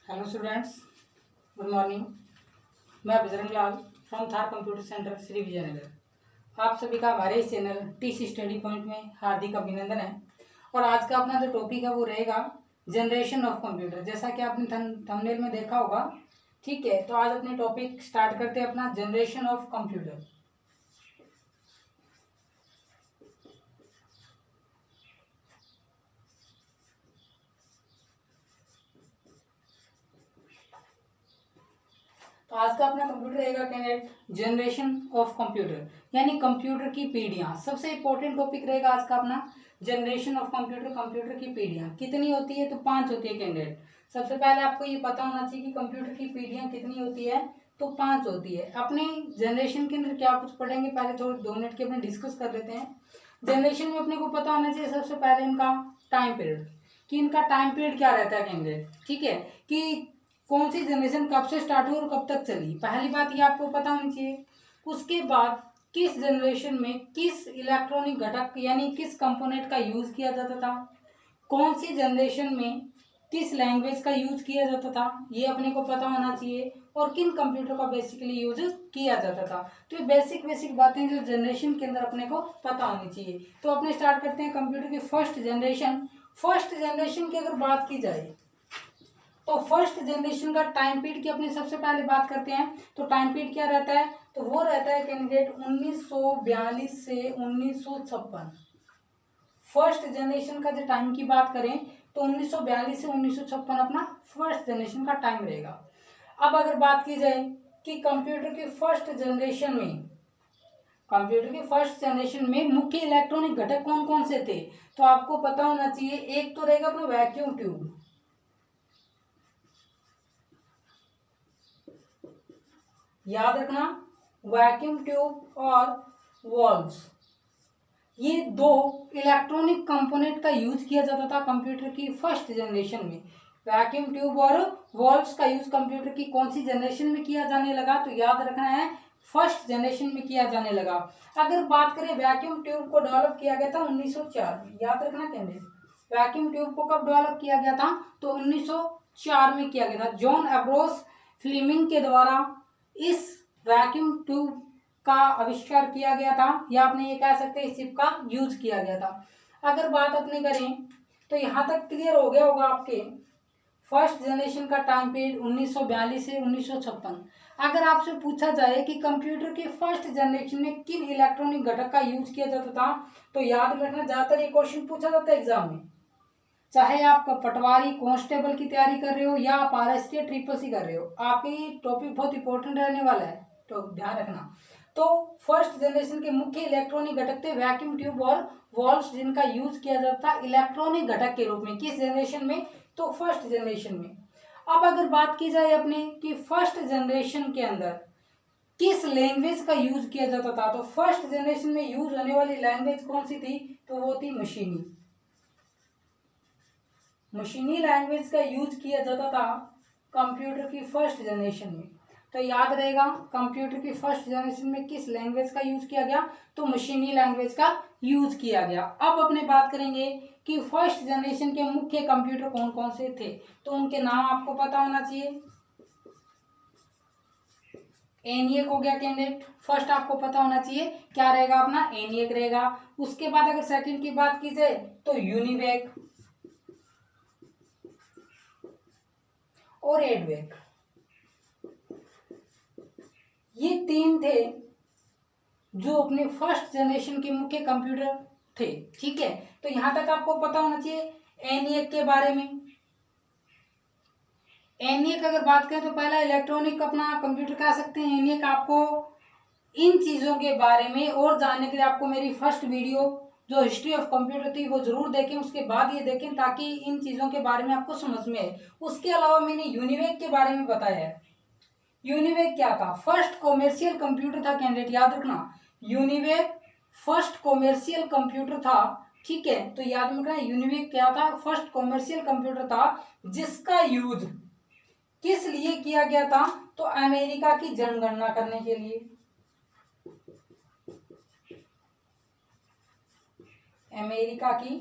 Hello students, good morning. मैं Bajrang Lal from Thar computer centre Shri Vijaynagar. आप सभी का हमारे इस चैनल टीसी स्टडी पॉइंट में हार्दिक अभिनंदन है। और आज का अपना जो टॉपिक है वो रहेगा जनरेशन ऑफ कंप्यूटर। जैसा कि आपने थंबनेल में देखा होगा, ठीक है। तो आज अपने टॉपिक स्टार्ट करते हैं अपना जनरेशन ऑफ कंप्यूटर। तो आज का अपना कंप्यूटर रहेगा कैंडिडेट जनरेशन ऑफ कंप्यूटर, यानी कंप्यूटर की पीढ़ियां। सबसे इंपॉर्टेंट टॉपिक रहेगा आज का अपना जनरेशन ऑफ कंप्यूटर। कंप्यूटर की पीढ़ियां कितनी होती है? तो 5 होती है कैंडिडेट। सबसे पहले आपको ये पता होना चाहिए कि कंप्यूटर की पीढ़ियां कितनी होती है। तो 5 होती है। अपने जनरेशन के अंदर क्या कुछ पढ़ेंगे, पहले थोड़े 2 मिनट के अपने डिस्कस कर लेते हैं। जनरेशन में अपने को पता होना चाहिए सबसे पहले इनका टाइम पीरियड, कि इनका टाइम पीरियड क्या रहता है कैंडिडेट, ठीक है। कि कौन सी जनरेशन कब से स्टार्ट हुई और कब तक चली, पहली बात ये आपको पता होनी चाहिए। उसके बाद किस जनरेशन में किस इलेक्ट्रॉनिक घटक यानी किस कंपोनेंट का यूज किया जाता था, कौन सी जनरेशन में किस लैंग्वेज का यूज किया जाता था, ये अपने को पता होना चाहिए। और किन कंप्यूटर का बेसिकली यूज किया जाता था। तो ये बेसिक बातें जो जनरेशन के अंदर अपने को पता होनी चाहिए। तो अपने स्टार्ट करते हैं कंप्यूटर की फर्स्ट जनरेशन। फर्स्ट जनरेशन की अगर बात की जाए तो फर्स्ट जनरेशन का टाइम पीरियड की अपने सबसे पहले बात करते हैं। तो टाइम पीरियड क्या रहता है? तो वो रहता है कैंडिडेट 1942 से 1956। फर्स्ट जनरेशन का जो टाइम की बात करें तो 1942 से 1956 अपना फर्स्ट जनरेशन का टाइम रहेगा। अब अगर बात की जाए कि कंप्यूटर की फर्स्ट जनरेशन में मुख्य इलेक्ट्रॉनिक घटक कौन कौन से थे, तो आपको पता होना चाहिए। एक तो रहेगा अपना वैक्यूम ट्यूब, याद रखना, वैक्यूम ट्यूब और वॉल्व्स, ये 2 इलेक्ट्रॉनिक कंपोनेंट का यूज किया जाता था कंप्यूटर की फर्स्ट जनरेशन में। वैक्यूम ट्यूब और वॉल्व्स का यूज कंप्यूटर की कौन सी जनरेशन में किया जाने लगा? तो याद रखना है, फर्स्ट जनरेशन में किया जाने लगा। अगर बात करें वैक्यूम ट्यूब को डेवलप किया गया था 1904 में, याद रखना कैंडिडेट। वैक्यूम ट्यूब को कब डेवलप किया गया था? तो 1904 में किया गया था। जॉन एम्ब्रोस फ्लेमिंग के द्वारा इस वैक्यूम ट्यूब का आविष्कार किया गया था, या आपने ये कह सकते हैं इस चिप का यूज किया गया था। अगर बात अपने करें तो यहाँ तक क्लियर हो गया होगा आपके फर्स्ट जनरेशन का टाइम पीरियड 1942 से 1956। अगर आपसे पूछा जाए कि कंप्यूटर के फर्स्ट जनरेशन में किन इलेक्ट्रॉनिक घटक का यूज किया जाता था, तो याद रखना ज्यादातर ये क्वेश्चन पूछा जाता है एग्जाम में। चाहे आप पटवारी कांस्टेबल की तैयारी कर रहे हो या आप RST ट्रिपल सी कर रहे हो, आपके टॉपिक बहुत इंपॉर्टेंट रहने वाला है, तो ध्यान रखना। तो फर्स्ट जनरेशन के मुख्य इलेक्ट्रॉनिक घटक थे वैक्यूम ट्यूब और वॉल्व्स, जिनका यूज किया जाता था इलेक्ट्रॉनिक घटक के रूप में। किस जनरेशन में? तो फर्स्ट जनरेशन में। अब अगर बात की जाए अपने कि फर्स्ट जनरेशन के अंदर किस लैंग्वेज का यूज किया जाता था, तो फर्स्ट जनरेशन में यूज होने वाली लैंग्वेज कौन सी थी? तो वो थी मशीनी लैंग्वेज का यूज किया जाता था कंप्यूटर की फर्स्ट जनरेशन में। तो याद रहेगा, कंप्यूटर की फर्स्ट जनरेशन में किस लैंग्वेज का यूज किया गया? तो मशीनी लैंग्वेज का यूज किया गया। अब अपने बात करेंगे कि फर्स्ट जनरेशन के मुख्य कंप्यूटर कौन कौन से थे, तो उनके नाम आपको पता होना चाहिए। एनियक हो गया कैंडिडेट, फर्स्ट आपको पता होना चाहिए क्या रहेगा अपना, एनियक रहेगा। उसके बाद अगर सेकंड की बात की जाए तो यूनिवेक और एडवेक, ये 3 थे जो अपने फर्स्ट जनरेशन के मुख्य कंप्यूटर थे, ठीक है। तो यहां तक आपको पता होना चाहिए एनियक के बारे में। एनियक अगर बात करें तो पहला इलेक्ट्रॉनिक अपना कंप्यूटर कह सकते हैं एनियक। आपको इन चीजों के बारे में और जानने के लिए आपको मेरी फर्स्ट वीडियो जो हिस्ट्री ऑफ कंप्यूटर थी वो जरूर देखें, उसके बाद ये देखें, ताकि इन चीजों के बारे में आपको समझ में आए। उसके अलावा मैंने यूनिवेक के बारे में बताया है। यूनिवेक क्या था? फर्स्ट कॉमर्शियल कंप्यूटर था कैंडिडेट, याद रखना। यूनिवेक फर्स्ट कॉमर्शियल कंप्यूटर था, ठीक है। तो याद रखना यूनिवेक क्या था? फर्स्ट कॉमर्शियल कंप्यूटर था जिसका यूज किस लिए किया गया था? तो अमेरिका की जनगणना करने के लिए। अमेरिका की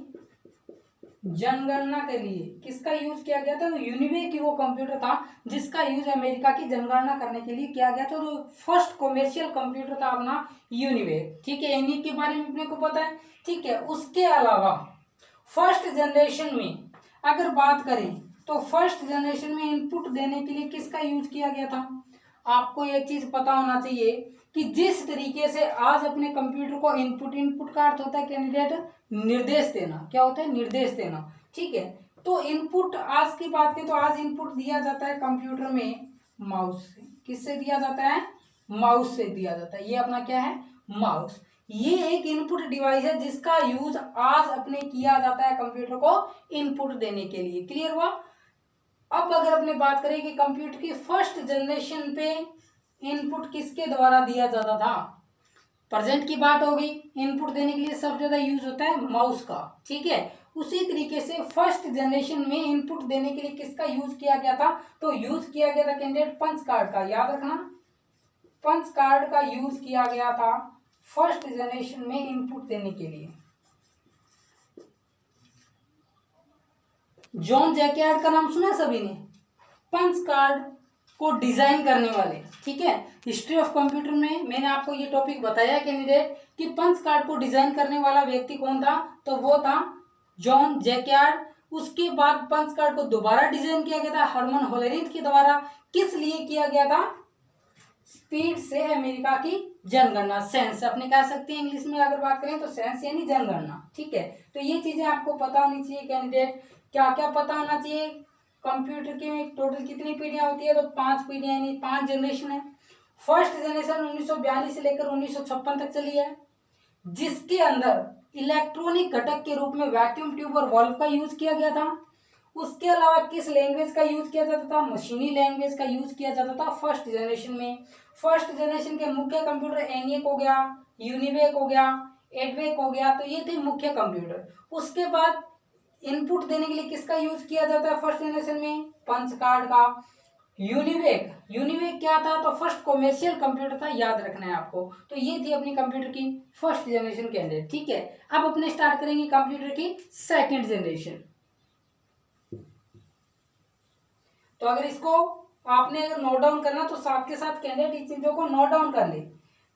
जनगणना के लिए किसका यूज किया गया था? तो यूनिवे की वो कंप्यूटर था जिसका यूज अमेरिका की जनगणना करने के लिए किया गया था। तो फर्स्ट कॉमर्शियल कंप्यूटर था अपना यूनिवे। ठीक है, इन्हीं के बारे में अपने को पता है। ठीक है, उसके अलावा फर्स्ट जनरेशन में अगर बात करें तो फर्स्ट जनरेशन में इनपुट देने के लिए किसका यूज किया गया था? आपको एक चीज पता होना चाहिए कि जिस तरीके से आज अपने कंप्यूटर को इनपुट का अर्थ होता है कैंडिडेट निर्देश देना। क्या होता है? निर्देश देना। ठीक है, तो इनपुट आज की बात करें तो आज इनपुट दिया जाता है कंप्यूटर में माउस से। किससे दिया जाता है? माउस से दिया जाता है। ये अपना क्या है? माउस। ये एक इनपुट डिवाइस है जिसका यूज आज अपने किया जाता है कंप्यूटर को इनपुट देने के लिए। क्लियर हुआ? अब अगर अपने बात करें कि कंप्यूटर की फर्स्ट जनरेशन पे इनपुट किसके द्वारा दिया जाता था? प्रेजेंट की बात होगी, इनपुट देने के लिए सबसे ज्यादा यूज होता है माउस का। ठीक है, उसी तरीके से फर्स्ट जनरेशन में इनपुट देने के लिए किसका यूज किया गया था? तो यूज किया गया था कैंडिडेट पंच कार्ड का। याद रखना, पंच कार्ड का यूज किया गया था फर्स्ट जनरेशन में इनपुट देने के लिए। जॉन जैकयार्ड का नाम सुना सभी ने? पंच कार्ड को डिजाइन करने वाले। ठीक है, हिस्ट्री ऑफ कंप्यूटर में मैंने आपको ये टॉपिक बताया कैंडिडेट कि पंच कार्ड को डिजाइन करने वाला व्यक्ति कौन था? तो वो था जॉन जैकयार्ड। उसके बाद पंच कार्ड को दोबारा डिजाइन किया गया था हरमन होलेरिथ के द्वारा। किस लिए किया गया था? स्पीड से अमेरिका की जनगणना, सेंस अपने कह सकते हैं इंग्लिश में अगर बात करें तो सेंस यानी जनगणना। ठीक है, तो ये चीजें आपको पता होनी चाहिए कैंडिडेट। क्या क्या पता होना चाहिए? कंप्यूटर की टोटल कितनी पीढ़ियां होती है? तो 5 पीढ़ियां यानी 5 जनरेशन है। फर्स्ट जनरेशन 1942 से लेकर 1956 तक चली है, जिसके अंदर इलेक्ट्रॉनिक घटक के रूप में वैक्यूम ट्यूब और वॉल्व का यूज किया गया था। उसके अलावा किस लैंग्वेज का यूज किया जाता था? मशीनी लैंग्वेज का यूज किया जाता था फर्स्ट जनरेशन में। फर्स्ट जनरेशन के मुख्य कंप्यूटर एनिएक हो गया, यूनिवेक हो गया, एडवेक हो गया। तो ये थे मुख्य कंप्यूटर। उसके बाद इनपुट देने के लिए किसका यूज किया जाता है फर्स्ट जनरेशन में? पंच कार्ड का। यूनिवेक, यूनिवेक क्या था? तो फर्स्ट कॉमर्शियल कंप्यूटर था, याद रखना है आपको। तो ये थी अपनी कंप्यूटर की फर्स्ट जनरेशन कैंडिडेट। ठीक है, अब अपने स्टार्ट करेंगे कंप्यूटर की सेकंड जनरेशन। तो अगर इसको आपने अगर नोट डाउन करना तो साथ के साथ कैंडिडेट इन चीजों को नोट डाउन कर ले।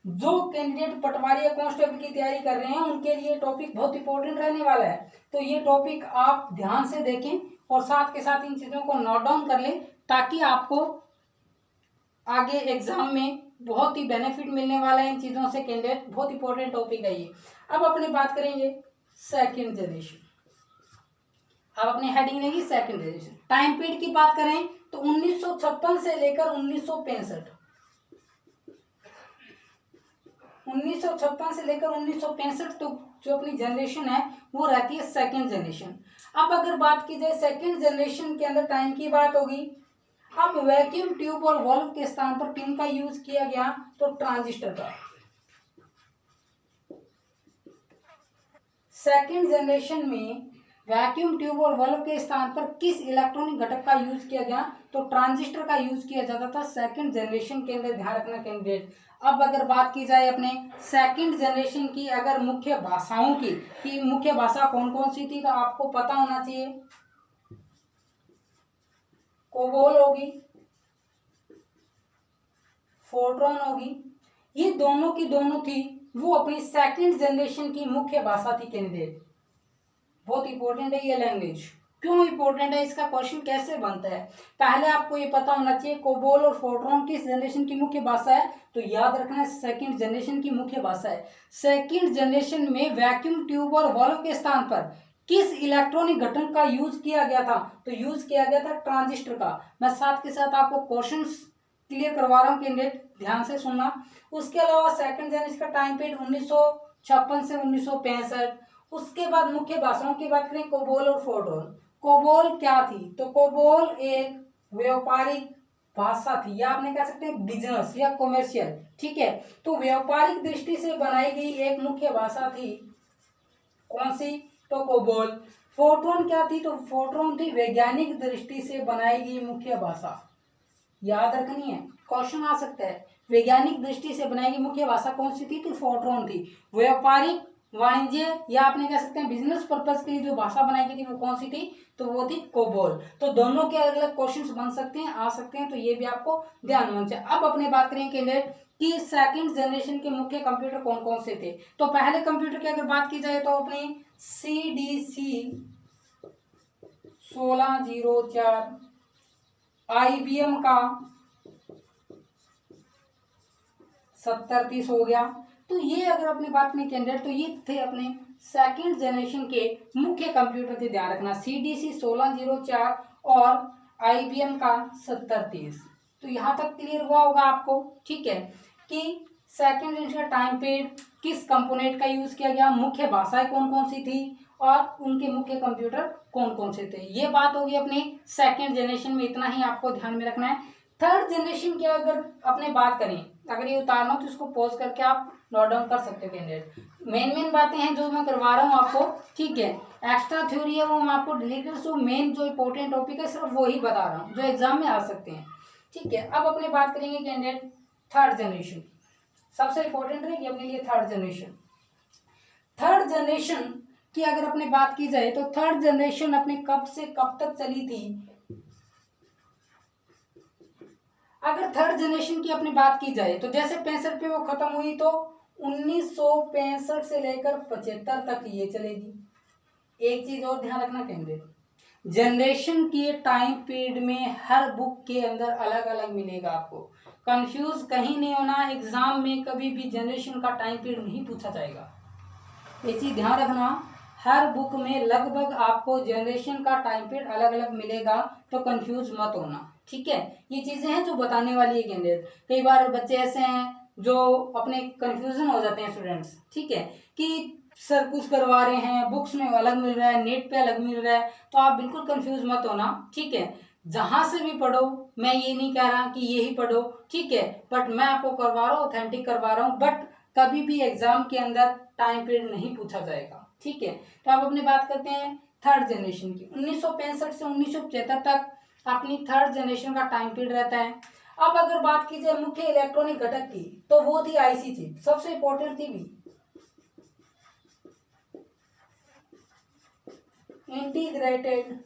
जो कैंडिडेट पटवारी या कांस्टेबल की तैयारी कर रहे हैं उनके लिए टॉपिक बहुत इंपॉर्टेंट रहने वाला है। तो ये टॉपिक आप ध्यान से देखें और साथ के साथ इन चीजों को नोट डाउन कर लें ताकि आपको आगे एग्जाम में बहुत ही बेनिफिट मिलने वाला है इन चीजों से। कैंडिडेट बहुत इंपॉर्टेंट टॉपिक है ये। अब अपने बात करेंगे सेकेंड जनरेशन। अब अपने हेडिंग लेंगे सेकेंड जनरेशन। टाइम पीरियड की बात करें तो 1956 से लेकर 1965, 1956 से लेकर 1965 तो जो अपनी जनरेशन है वो रहती है सेकेंड जनरेशन। अब अगर बात की जाए सेकेंड जनरेशन के अंदर टाइम की बात होगी। अब वैक्यूम ट्यूब और वॉल्व के स्थान पर किन का यूज किया गया? तो ट्रांजिस्टर का। सेकेंड जनरेशन में वैक्यूम ट्यूब और वॉल्व के स्थान पर किस इलेक्ट्रॉनिक घटक का यूज किया गया? तो ट्रांजिस्टर का यूज किया जाता था सेकंड जनरेशन के अंदर। ध्यान रखना कैंडिडेट। अब अगर बात की जाए अपने सेकंड जनरेशन की अगर मुख्य भाषाओं की कि मुख्य भाषा कौन कौन सी थी तो आपको पता होना चाहिए। कोबोल होगी, फोर्ट्रॉन होगी, ये दोनों की दोनों थी वो अपनी सेकंड जनरेशन की मुख्य भाषा थी कैंडिडेट। बहुत इंपॉर्टेंट है ये लैंग्वेज। क्यों इंपॉर्टेंट है? इसका क्वेश्चन कैसे बनता है? पहले आपको ये पता होना चाहिए कोबोल और फोर्ट्रॉन किस जनरेशन की मुख्य भाषा है। तो याद रखना है सेकंड जनरेशन की मुख्य भाषा है। सेकंड जनरेशन में वैक्यूम ट्यूब और वॉल्व के स्थान पर किस इलेक्ट्रॉनिक घटक का यूज किया गया था? तो यूज किया गया था ट्रांजिस्टर का। मैं साथ के साथ आपको क्वेश्चन क्लियर करवा रहा हूँ कैंडिडेट, ध्यान से सुनना। उसके अलावा सेकंड जनरेशन का टाइम पीरियड 1956 से 1965। उसके बाद मुख्य भाषाओं की बात करें कोबोल और फोर्ट्रॉन। कोबोल क्या थी? तो कोबोल एक व्यापारिक भाषा थी या आपने कह सकते हैं बिजनेस या कॉमर्शियल। ठीक है, तो व्यापारिक दृष्टि से बनाई गई एक मुख्य भाषा थी। कौन सी? तो कोबोल। फोर्ट्रॉन क्या थी? तो फोर्ट्रॉन थी वैज्ञानिक दृष्टि से बनाई गई मुख्य भाषा। याद रखनी है, क्वेश्चन आ सकता है। वैज्ञानिक दृष्टि से बनाई गई मुख्य भाषा कौन सी थी? तो फोर्ट्रॉन थी। व्यापारिक वाणिज्य या आपने कह सकते हैं बिजनेस पर्पज के लिए जो भाषा बनाई गई थी वो कौन सी थी, तो वो थी कोबोल। तो दोनों के अलग अलग क्वेश्चंस बन सकते हैं, आ सकते हैं, तो ये भी आपको ध्यान में चाहिए। अब अपने बात करेंगे कैंडिडेट कि सेकंड जनरेशन के मुख्य कंप्यूटर कौन कौन से थे। तो पहले कंप्यूटर की अगर बात की जाए तो अपने CDC 1604, IBM का 7030 हो गया। तो ये अगर अपनी बात में कैंडिडेट, तो ये थे अपने सेकंड जनरेशन के मुख्य कंप्यूटर थे, ध्यान रखना, CDC 1604 और IBM का 7030। तो यहाँ तक क्लियर हुआ होगा आपको, ठीक है, कि सेकंड जनरेशन का टाइम पीरियड, किस कंपोनेंट का यूज किया गया, मुख्य भाषाएं कौन कौन सी थी और उनके मुख्य कंप्यूटर कौन कौन से थे। ये बात होगी अपने सेकंड जनरेशन में, इतना ही आपको ध्यान में रखना है। थर्ड जनरेशन की अगर अपने बात करें, अगर ये उतारना हो तो इसको पॉज करके आप नोट डाउन कर सकते हो कैंडिडेट। मेन बातें हैं जो मैं करवा रहा हूँ आपको, ठीक है, एक्स्ट्रा थ्योरी है वो मैं आपको डिलीट कर, जो मेन जो इंपॉर्टेंट टॉपिक है सिर्फ वो ही बता रहा हूँ जो एग्जाम में आ सकते हैं, ठीक है। अब अपने बात करेंगे कैंडिडेट थर्ड जनरेशन, सबसे इंपॉर्टेंट रहेगी अपने लिए थर्ड जनरेशन। थर्ड जनरेशन की अगर अपने बात की जाए तो थर्ड जनरेशन अपने कब से कब तक चली थी। अगर थर्ड जनरेशन की अपनी बात की जाए तो जैसे 65 पे वो खत्म हुई, तो 1965 से लेकर 75 तक ये चलेगी। एक चीज और ध्यान रखना कैंडिडेट, जनरेशन के टाइम पीरियड में हर बुक के अंदर अलग अलग मिलेगा, आपको कंफ्यूज कहीं नहीं होना। एग्जाम में कभी भी जनरेशन का टाइम पीरियड नहीं पूछा जाएगा, ये चीज ध्यान रखना। हर बुक में लगभग आपको जनरेशन का टाइम पीरियड अलग अलग मिलेगा, तो कंफ्यूज मत होना, ठीक है। ये चीजें हैं जो बताने वाली है कैंडिडेट। कई बार बच्चे ऐसे हैं जो अपने कंफ्यूजन हो जाते हैं स्टूडेंट्स, ठीक है, कि सर कुछ करवा रहे हैं, बुक्स में अलग मिल रहा है, नेट पे अलग मिल रहा है, तो आप बिल्कुल कंफ्यूज मत होना, ठीक है। जहां से भी पढ़ो, मैं ये नहीं कह रहा कि यही पढ़ो, ठीक है, बट मैं आपको करवा रहा हूँ, ऑथेंटिक करवा रहा हूँ, बट कभी भी एग्जाम के अंदर टाइम पीरियड नहीं पूछा जाएगा, ठीक है। तो अब अपनी बात करते हैं थर्ड जनरेशन की। 1965 से 1975 तक अपनी थर्ड जनरेशन का टाइम पीरियड रहता है। अब अगर बात की जाए मुख्य इलेक्ट्रॉनिक घटक की, तो वो थी आईसी चिप, सबसे इंपॉर्टेंट थी भी, इंटीग्रेटेड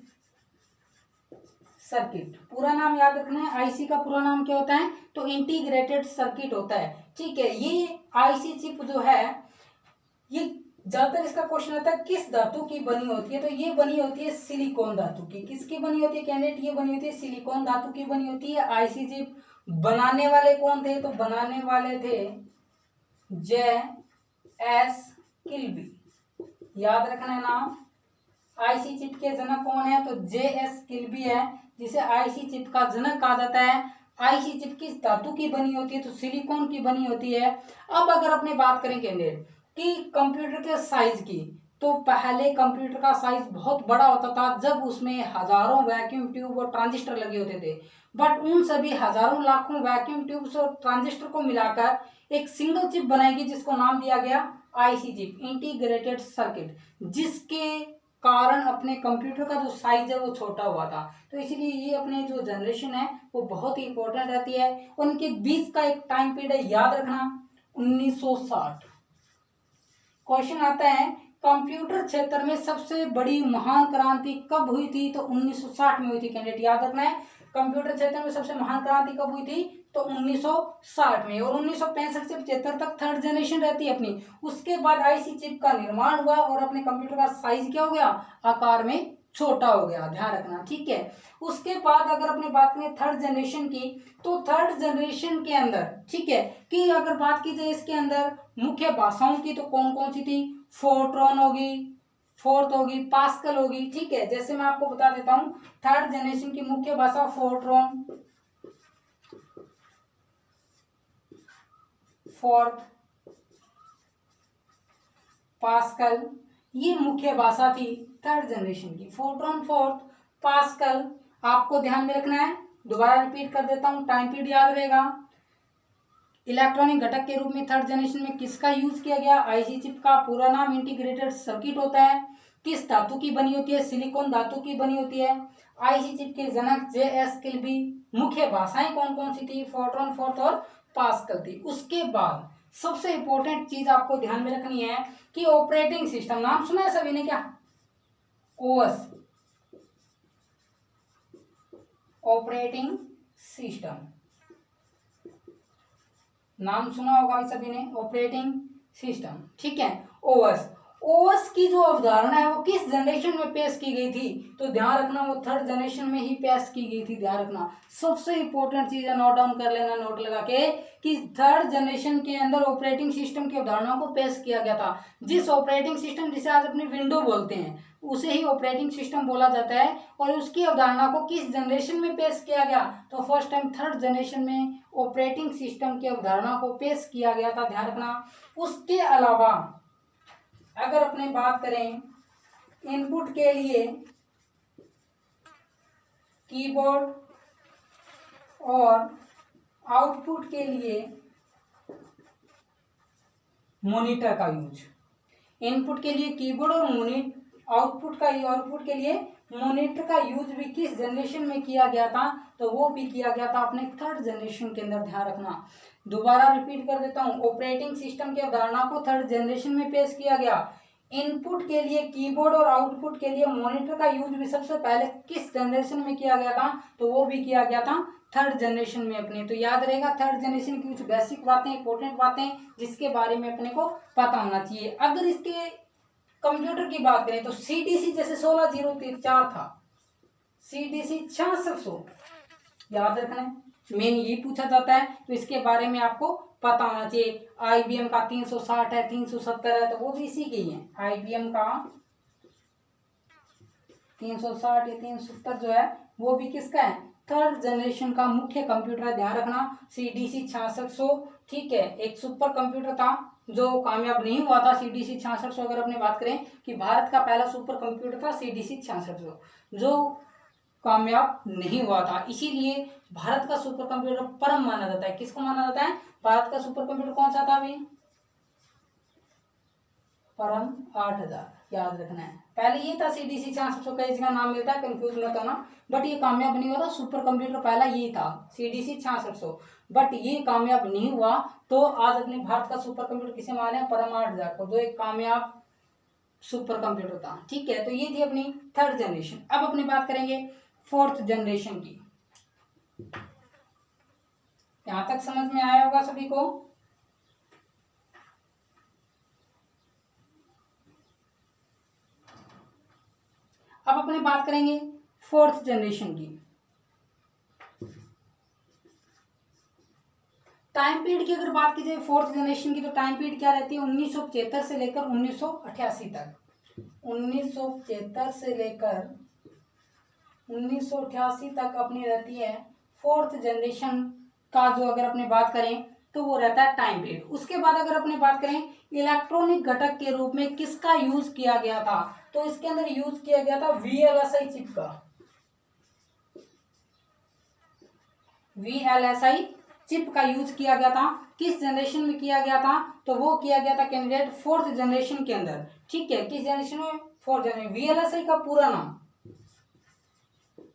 सर्किट। पूरा नाम याद रखना है, आईसी का पूरा नाम क्या होता है, तो इंटीग्रेटेड सर्किट होता है, ठीक है। ये आईसी चिप जो है, ये ज्यादातर इसका क्वेश्चन आता है किस धातु की बनी होती है, तो ये बनी होती है सिलिकॉन धातु की। किसकी बनी होती है कैंडिडेट, ये बनी होती है सिलिकॉन धातु की बनी होती है आईसी चिप। बनाने वाले कौन थे, तो बनाने वाले थे J.S. किल्बी, याद रखना है नाम। आईसी चिप के जनक कौन है, तो J.S. किल्बी है, जिसे आईसी चिप का जनक कहा जाता है। आईसी चिप किस धातु की बनी होती है, तो सिलिकॉन की बनी होती है। अब अगर अपने बात करें कैंडिडेट कि कंप्यूटर के साइज की, तो पहले कंप्यूटर का साइज बहुत बड़ा होता था, जब उसमें हजारों वैक्यूम ट्यूब और ट्रांजिस्टर लगे होते थे। बट उन सभी हजारों लाखों वैक्यूम ट्यूब्स और ट्रांजिस्टर को मिलाकर एक सिंगल चिप बनाएगी, जिसको नाम दिया गया आईसी चिप, इंटीग्रेटेड सर्किट, जिसके कारण अपने कंप्यूटर का जो साइज है वो छोटा हुआ था। तो इसीलिए ये अपने जो जनरेशन है वो बहुत ही इंपॉर्टेंट रहती है। उनके बीच का एक टाइम पीरियड है, याद रखना, 1960। क्वेश्चन आता है कंप्यूटर क्षेत्र में सबसे बड़ी महान क्रांति कब हुई थी, तो 1960 में हुई थी कैंडिडेट, याद रखना है। कंप्यूटर क्षेत्र में सबसे महान क्रांति कब हुई थी, तो 1960 में। और 1965 से 75 तक थर्ड जनरेशन रहती है अपनी। उसके बाद आईसी चिप का निर्माण हुआ और अपने कंप्यूटर का साइज क्या हो गया, आकार में छोटा हो गया, ध्यान रखना, ठीक है। उसके बाद अगर अपने बात करें थर्ड जनरेशन की, तो थर्ड जनरेशन के अंदर, ठीक है, कि अगर बात की जाए इसके अंदर मुख्य भाषाओं की, तो कौन कौन सी थी, फोर्ट्रॉन होगी, फोर्थ होगी, पास्कल होगी, ठीक है। जैसे मैं आपको बता देता हूं, थर्ड जनरेशन की मुख्य भाषा फोर्ट्रॉन, फोर्थ पास्कल, ये मुख्य भाषा थी थर्ड जनरेशन की। फोर्ट्रॉन, फोर्थ, पास्कल आपको ध्यान में रखना है। दोबारा रिपीट कर देता हूं, टाइम पीरियड याद रहेगा। इलेक्ट्रॉनिक घटक के रूप में थर्ड जनरेशन में किसका यूज किया गया, आईसी चिप का। पूरा नाम इंटीग्रेटेड सर्किट होता है। किस धातु की बनी होती है, सिलिकॉन धातु की बनी होती है। आईसी चिप के जनक J.S. किल्बी। मुख्य भाषाएं कौन कौन सी थी, फोर्ट्रॉन, फोर्थ और पास्कल थी। उसके बाद सबसे इंपॉर्टेंट चीज आपको ध्यान में रखनी है कि ऑपरेटिंग सिस्टम, नाम सुना है सभी ने क्या? ओएस, ऑपरेटिंग सिस्टम, नाम सुना होगा सभी ने, ऑपरेटिंग सिस्टम, ठीक है। ओएस, ओएस की जो अवधारणा है वो किस जनरेशन में पेश की गई थी? तो ध्यान रखना वो थर्ड जनरेशन में ही पेश की गई थी। ध्यान रखना सबसे इंपॉर्टेंट चीज है, नोट डाउन कर लेना नोट लगा के, कि थर्ड जनरेशन के अंदर ऑपरेटिंग सिस्टम की अवधारणा को पेश किया गया था। जिस ऑपरेटिंग सिस्टम जिसे आज अपनी विंडो बोलते हैं उसे ही ऑपरेटिंग सिस्टम बोला जाता है। और उसकी अवधारणा को किस जनरेशन में पेश किया गया? तो फर्स्ट टाइम थर्ड जनरेशन में ऑपरेटिंग सिस्टम की अवधारणा को पेश किया गया था। ध्यान रखना। उसके अलावा अगर अपने बात करें इनपुट के लिए कीबोर्ड और आउटपुट के लिए मॉनिटर का यूज, इनपुट के लिए कीबोर्ड और आउटपुट के लिए मॉनिटर का यूज भी किस जनरेशन में किया गया था? तो वो भी किया गया था अपने थर्ड जनरेशन के अंदर। ध्यान रखना, दोबारा रिपीट कर देता हूं, ऑपरेटिंग सिस्टम की अवधारणा को थर्ड जनरेशन में पेश किया गया। इनपुट के लिए कीबोर्ड और आउटपुट के लिए मॉनिटर का यूज भी सबसे पहले किस जनरेशन में किया गया था? तो वो भी किया गया था थर्ड जनरेशन में अपने। तो याद रहेगा थर्ड जनरेशन की कुछ बेसिक बातें, इंपॉर्टेंट बातें जिसके बारे में अपने को पता होना चाहिए। अगर इसके कंप्यूटर की बात करें तो सीडीसी जैसे 1604 था, सीडीसी 6600, याद रखना है, मेन ये पूछा जाता है तो इसके बारे में आपको पता होना चाहिए। आईबीएम का 360 है, 370 है, तो वो भी इसी के ही है। आईबीएम का 360 या 370 जो है वो भी किसका है? थर्ड जनरेशन का मुख्य कंप्यूटर है। ध्यान रखना सीडीसी 6600, ठीक है, एक सुपर कंप्यूटर था जो कामयाब नहीं हुआ था। सीडीसी 6600 अगर अपने बात करें कि भारत का पहला सुपर कंप्यूटर था सीडीसी 6600 जो कामयाब नहीं हुआ था, इसीलिए भारत का सुपर कंप्यूटर परम माना जाता है। किसको माना जाता है? भारत का सुपर कंप्यूटर कौन सा था अभी? परम 8000, याद रखना है। पहले ये था सीडीसी 6600 का, इसका नाम मिलता है, कंफ्यूज मत होना। बट ये कामयाब नहीं हुआ था, सुपर कंप्यूटर पहला ये था सीडीसी 6600, बट ये कामयाब नहीं हुआ। तो आज अपने भारत का सुपर कंप्यूटर किसे माने? परम 8000 को, जो एक कामयाब सुपर कंप्यूटर था, ठीक है। तो ये थी अपनी थर्ड जनरेशन। अब अपनी बात करेंगे फोर्थ जनरेशन की। यहां तक समझ में आया होगा सभी को? अब अपने बात करेंगे फोर्थ जनरेशन की। टाइम पीरियड की अगर बात की जाए फोर्थ जनरेशन की, तो टाइम पीरियड क्या रहती है? 1975 से लेकर 1988 तक। 1975 से लेकर 1988 तक अपनी रहती है फोर्थ जनरेशन का, जो अगर अपने बात करें तो वो रहता है टाइम पीरियड। उसके बाद अगर अपने बात करें इलेक्ट्रॉनिक घटक के रूप में किसका यूज किया गया था? तो इसके अंदर यूज किया गया था वीएलएसआई चिप का। वीएलएसआई चिप का यूज किया गया था। किस जनरेशन में किया गया था? तो वो किया गया था कैंडिडेट फोर्थ जनरेशन के अंदर, ठीक है। किस जनरेशन में? Fourth generation. वीएलएसआई का पूरा नाम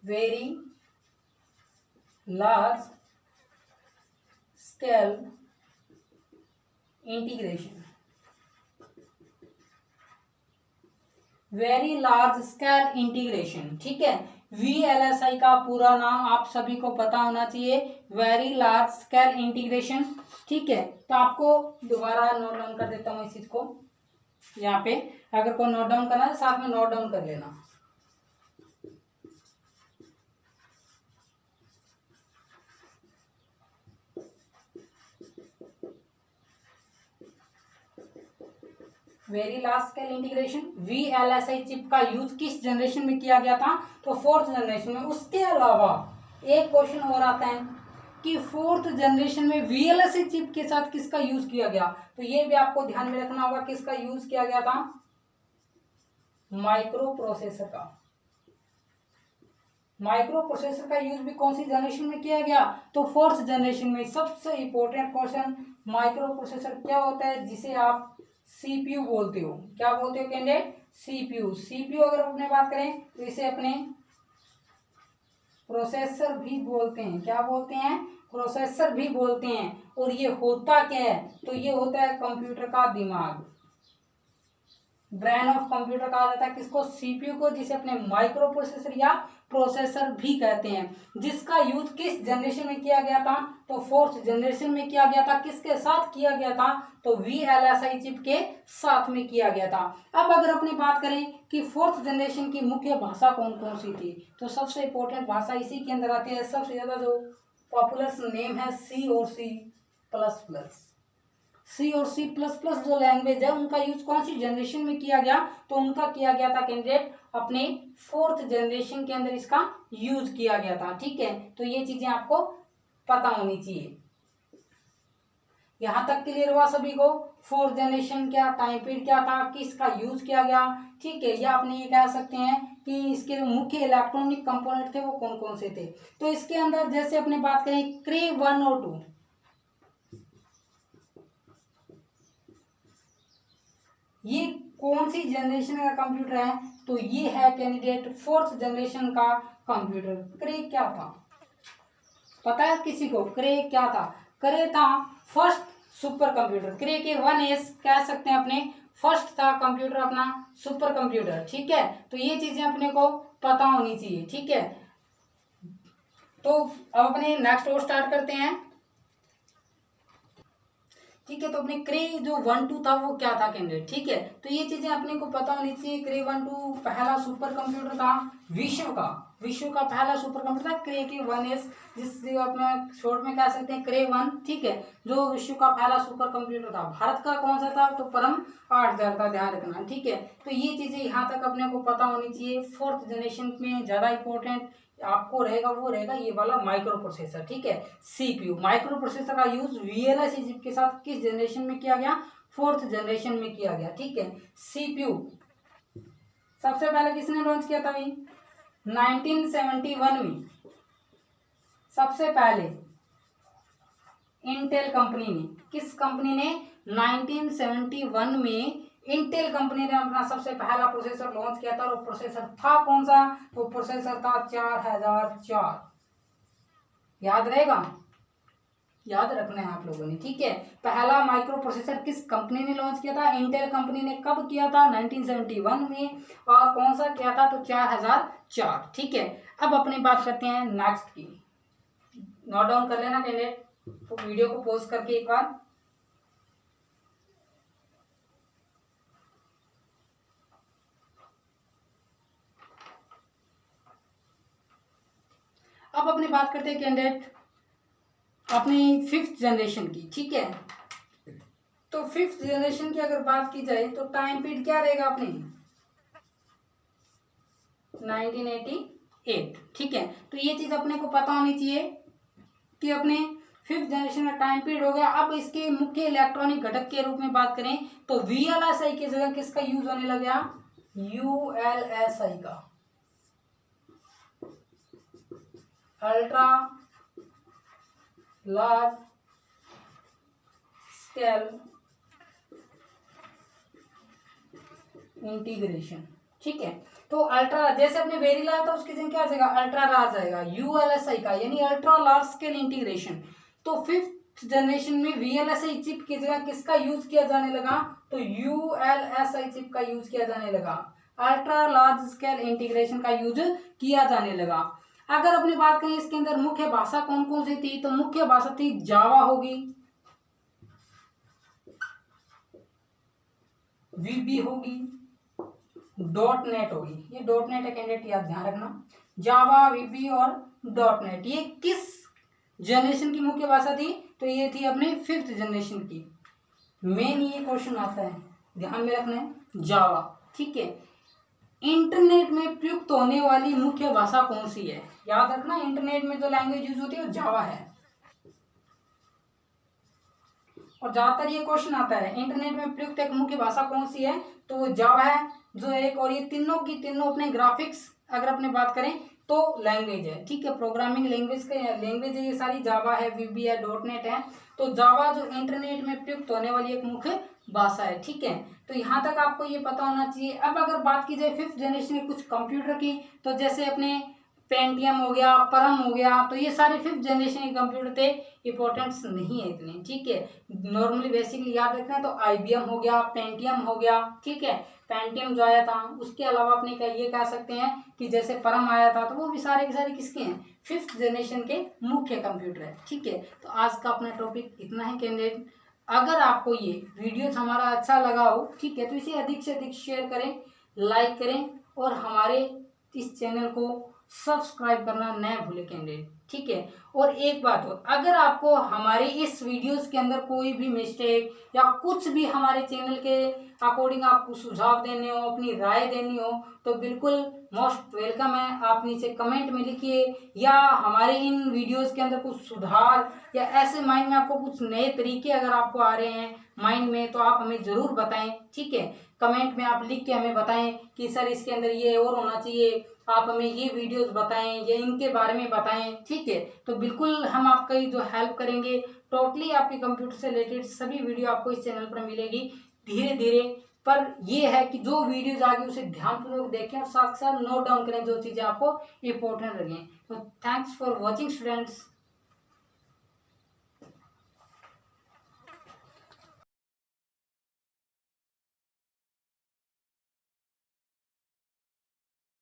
very large scale integration, very large scale integration, ठीक है। वीएलएसआई का पूरा नाम आप सभी को पता होना चाहिए, वेरी लार्ज स्केल इंटीग्रेशन, ठीक है। तो आपको दोबारा नोट डाउन कर देता हूं इस चीज को यहाँ पे। अगर कोई नोट डाउन करना है साथ में नोट डाउन कर लेना। Very large scale integration, VLSI chip का यूज किस जनरेशन में किया गया था? तो फोर्थ जनरेशन में। उसके अलावा एक क्वेश्चन और आता है कि फोर्थ जनरेशन में वीएलएसआई चिप के साथ किसका यूज किया गया? तो ये भी आपको ध्यान में रखना होगा, किसका यूज किया गया था? माइक्रो प्रोसेसर का। माइक्रो प्रोसेसर का यूज भी कौन सी जनरेशन में किया गया? तो फोर्थ जनरेशन में। सबसे इंपॉर्टेंट क्वेश्चन, माइक्रो प्रोसेसर क्या होता है जिसे आप सीपीयू बोलते हो? क्या बोलते हो कैंडिडेट? सीपीयू। सीपीयू अगर अपने बात करें तो इसे अपने प्रोसेसर भी बोलते हैं। क्या बोलते हैं? प्रोसेसर भी बोलते हैं। और ये होता क्या है, तो ये होता है कंप्यूटर का दिमाग, ब्रेन ऑफ कंप्यूटर कहा जाता है किसको, सीपीयू को, जिसे अपने माइक्रो प्रोसेसर या प्रोसेसर भी कहते हैं, जिसका यूज किस जनरेशन में किया गया था, तो फोर्थ जनरेशन में किया गया था। किसके साथ किया गया था, तो VLSI चिप के साथ में किया गया था। अब अगर अपनी बात करें कि फोर्थ जनरेशन की मुख्य भाषा कौन कौन सी थी, तो सबसे इंपॉर्टेंट भाषा इसी के अंदर आती है। सबसे ज्यादा जो पॉपुलर नेम है C और C++। C और C++ जो लैंग्वेज है उनका यूज कौन सी जनरेशन में किया गया, तो उनका किया गया था कैंडिडेट अपने फोर्थ जनरेशन के अंदर इसका यूज किया गया था। ठीक है, तो ये चीजें आपको पता होनी चाहिए। यहां तक क्लियर हुआ सभी को, फोर्थ जनरेशन क्या, टाइम पीरियड क्या था, किसका यूज किया गया। ठीक है, या अपने ये कह सकते हैं कि इसके जो मुख्य इलेक्ट्रॉनिक कंपोनेंट थे वो कौन कौन से थे। तो इसके अंदर जैसे अपने बात करें क्रे 1 और 2, ये कौन सी जनरेशन का कंप्यूटर है, तो ये है कैंडिडेट फोर्थ जनरेशन का कंप्यूटर। क्रे क्या था, पता है किसी को, क्रे क्या था, क्रे था फर्स्ट सुपर कंप्यूटर। क्रे के 1S कह सकते हैं अपने, फर्स्ट था कंप्यूटर अपना सुपर कंप्यूटर। ठीक है, तो ये चीजें अपने को पता होनी चाहिए। ठीक है, तो अब अपने नेक्स्ट और स्टार्ट करते हैं। ठीक है, तो अपने क्रे जो 1-2 था वो क्या था कैंडिडेट। ठीक है, तो ये चीजें अपने को पता होनी चाहिए। क्रे 1-2 पहला सुपर कंप्यूटर था विश्व का पहला सुपर कंप्यूटर था क्रे के 1S, जिससे अपने शॉर्ट में कह सकते हैं क्रे 1। ठीक है, जो विश्व का पहला सुपर कंप्यूटर था। भारत का कौन सा था, तो परम 8000 का, ध्यान रखना। ठीक है, तो ये चीजें यहाँ तक अपने को पता होनी चाहिए। फोर्थ जनरेशन में ज्यादा इंपॉर्टेंट आपको रहेगा वो रहेगा ये वाला माइक्रो प्रोसेसर। ठीक है, सीपीयू। माइक्रो प्रोसेसर का यूज VLSI चिप के साथ किस जनरेशन में किया गया, फोर्थ जनरेशन में किया गया। ठीक है, सीपीयू सबसे पहले किसने लॉन्च किया था भाई, 1971 में सबसे पहले इंटेल कंपनी ने। किस कंपनी ने, 1971 में इंटेल कंपनी ने अपना सबसे पहला प्रोसेसर लॉन्च किया था। और प्रोसेसर था कौन सा, तो प्रोसेसर था 4004। याद रहेगा, याद रखना है आप लोगों ने। ठीक है, पहला माइक्रो प्रोसेसर किस कंपनी ने लॉन्च किया था, इंटेल कंपनी ने। कब किया था, 1971 में। और कौन सा किया था, तो 4004। ठीक है, अब अपनी बात करते हैं नेक्स्ट की। नोट डाउन कर लेना कैंडिडेट, तो वीडियो को पॉज करके एक बार। अब अपनी बात करते हैं कैंडिडेट अपनी फिफ्थ जनरेशन की। ठीक है, तो फिफ्थ जनरेशन की अगर बात की जाए तो टाइम पीरियड क्या रहेगा अपनी, 1988। ठीक है, तो ये चीज अपने को पता होनी चाहिए कि अपने फिफ्थ जनरेशन का टाइम पीरियड हो गया। अब इसके मुख्य इलेक्ट्रॉनिक घटक के रूप में बात करें तो VLSI की जगह किसका यूज होने लग गया, ULSI का, अल्ट्रा लार्ज स्केल इंटीग्रेशन। ठीक है, तो अल्ट्रा, जैसे अपने वेरी लाया था उसकी जगह क्या आ जाएगा, अल्ट्रा लार्ज आएगा, ULSI का, यानी अल्ट्रा लार्ज स्केल इंटीग्रेशन। तो फिफ्थ जनरेशन में VLSI चिप की जगह किसका यूज किया जाने लगा, तो ULSI चिप का यूज किया जाने लगा, अल्ट्रा लार्ज स्केल इंटीग्रेशन का यूज किया जाने लगा। अगर अपनी बात करें इसके अंदर मुख्य भाषा कौन कौन सी थी, तो मुख्य भाषा थी जावा होगी, VB होगी, .NET होगी। ये .NET है कैंडिडेट, याद ध्यान रखना, जावा, VB और .NET। ये किस जनरेशन की मुख्य भाषा थी, तो ये थी अपने फिफ्थ जनरेशन की। मेन ये क्वेश्चन आता है, ध्यान में रखना है, जावा। ठीक है, इंटरनेट में प्रयुक्त होने वाली मुख्य भाषा कौन सी है, याद रखना, इंटरनेट में जो लैंग्वेज यूज होती है वो जावा है। और ज्यादातर ये क्वेश्चन आता है इंटरनेट में प्रयुक्त एक मुख्य भाषा कौन सी है, तो वो जावा है जो एक, और ये तीनों की तीनों अपने ग्राफिक्स अगर अपने बात करें तो लैंग्वेज है। ठीक है, प्रोग्रामिंग लैंग्वेज है ये सारी, जावा है, VB है, .NET है। तो जावा जो इंटरनेट में प्रयुक्त होने वाली एक मुख्य भाषा है। ठीक है, तो यहाँ तक आपको ये पता होना चाहिए। अब अगर बात की जाए फिफ्थ जनरेशन के कुछ कंप्यूटर की, तो जैसे अपने पेंटियम हो गया, परम हो गया, तो ये सारे 5th जनरेशन के कंप्यूटर थे, इंपॉर्टेंस नहीं है इतने, ठीक है। नॉर्मली बेसिकली याद रखना है तो IBM हो गया, पेंटियम हो गया, ठीक है। पेंटियम जो आया था, उसके अलावा अपने ये कह सकते हैं कि जैसे परम आया था, तो वो भी सारे के सारे किसके हैं, 5th जनरेशन के मुख्य कंप्यूटर है, ठीक है। तो आज का अपना टॉपिक इतना है कैंडिडेट। अगर आपको ये वीडियो हमारा अच्छा लगा हो, ठीक है, तो इसे अधिक से अधिक शेयर करें, लाइक करें और हमारे इस चैनल को सब्सक्राइब करना न भूलें कैंडिडेट, ठीक है। और एक बात और, अगर आपको हमारे इस वीडियोस के अंदर कोई भी मिस्टेक या कुछ भी हमारे चैनल के अकॉर्डिंग आपको सुझाव देने हो, अपनी राय देनी हो, तो बिल्कुल मोस्ट वेलकम है। आप नीचे कमेंट में लिखिए, या हमारे इन वीडियोस के अंदर कुछ सुधार या ऐसे माइंड में आपको कुछ नए तरीके अगर आपको आ रहे हैं माइंड में, तो आप हमें ज़रूर बताएं, ठीक है। कमेंट में आप लिख के हमें बताएं कि सर इसके अंदर ये और होना चाहिए, आप हमें ये वीडियोस बताएं या इनके बारे में बताएं, ठीक है। तो बिल्कुल हम आपका जो हेल्प करेंगे, टोटली आपके कंप्यूटर से रिलेटेड सभी वीडियो आपको इस चैनल पर मिलेगी धीरे धीरे। पर ये है कि जो वीडियोज आगे उसे ध्यानपूर्वक देखें और साथ साथ नोट डाउन करें जो चीज़ें आपको इम्पोर्टेंट लगें। तो थैंक्स फॉर वॉचिंग स्टूडेंट्स।